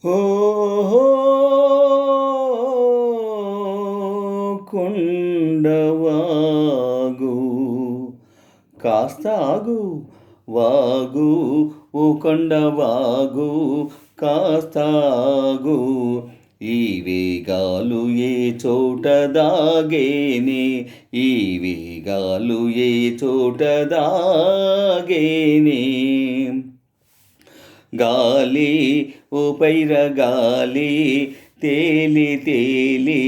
ఓహో కొండవాగు కాస్త ఆగు వాగు ఓ కొండవాగు కాస్త ఆగు ఈ వేగాలు ఏ చోట దాగేనే ఈ వేగాలు ఏ చోట దాగేనే గాలి ఓ పైర గాలి తేలి తేలి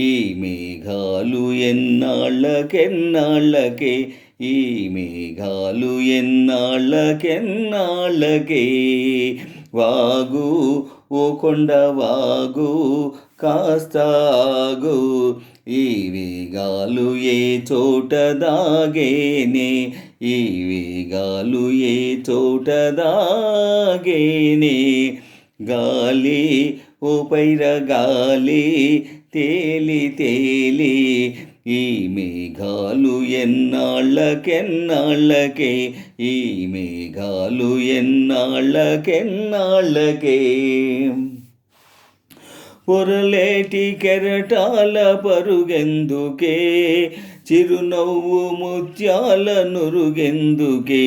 ఈ మేఘాలు ఎన్నాళ్ళకెన్నాళ్ళకే ఈ మేఘాలు ఎన్నాళ్ళకెన్నాళ్ళకే వాగు ఓ కొండ వాగు కాస్త ఆగు ఈ వేగాలు ఏ చోట దాగేనే ఈ వేగాలు ఏ చోట దాగేనే గాలి ఓ పైర గాలి తేలి తేలి ఈ మేఘాలు ఎన్నాళ్ళకెన్నాళ్ళకే ఈ మేఘాలు ఎన్నాళ్ళకెన్నాళ్ళకే పొరలేటి కెరటాల పరుగెందుకే చిరునవ్వు ముత్యాల నురుగెందుకే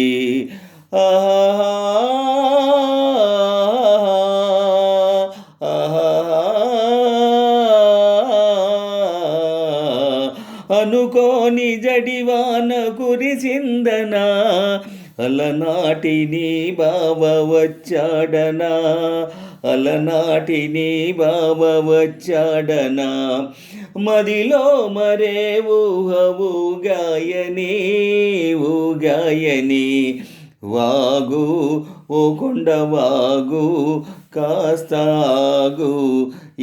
అనుకోని జడివాన కురిసిందనా అలనాటి నీ బావ వచ్చాడనా అలనాటి నీ బావ వచ్చాడనా మదిలో మరే ఊగాయని ఊగాయని వాగు ఓ కొండ వాగు కాస్త ఆగు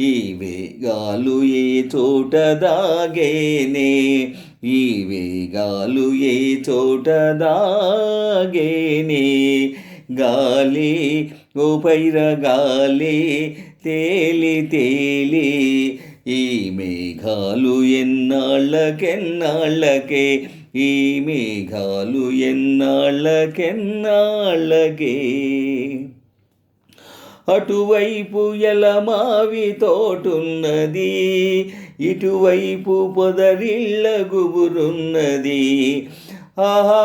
ఈ వేగాలు ఏ చోట దాగేనే ఈ వేగాలు ఏ చోట దాగేనే గాలి ఓ పైర గాలి తేలి తేలి ఈ మేఘాలు ఎన్నాళ్ళకెన్నాళ్ళకే ఈ మేఘాలు ఎన్నాళ్ళకెన్నాళ్ళకే అటువైపు ఎలమావి తోటున్నది ఇటువైపు పొదరిళ్ళ గుబురున్నది ఆహా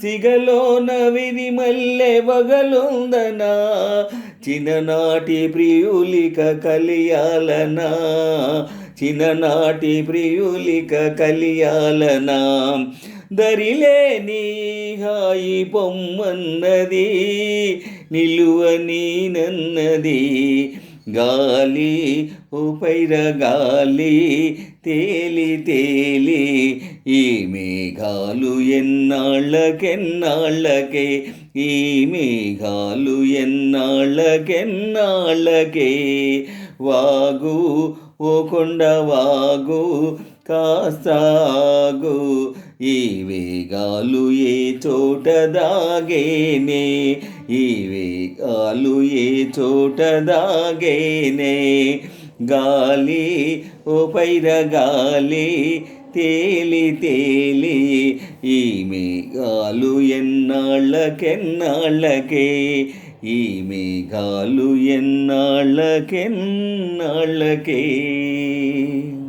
సిగలోన విరిమల్లె వగలుందనా చిన్ననాటి ప్రియులిక కలియాలనా చిన్ననాటి ప్రియులిక కలియాలనా దరిలేని హాయి పొమ్మన్నది నిలువని నన్నది గాలి ఓ పైర గాలి తేలి తేలి ఈ మేఘాలు ఎన్నాళ్ళకెన్నాళ్ళకే ఈ మేఘాలు ఎన్నాళ్ళకెన్నాళ్ళకే వాగు ఓ కొండ వాగు కాస్త ఆగు ఈ వేగాలు ఏ చోట దాగేనే ఈ వేగాలు ఏ చోట దాగేనే గాలి ఓ పైర గాలి తేలి తేలి ఈ మేఘాలు ఎన్నాళ్ళకెన్నాళ్ళకే ఈ మేఘాలు ఎన్నాళ్ళకెన్నాళ్ళకే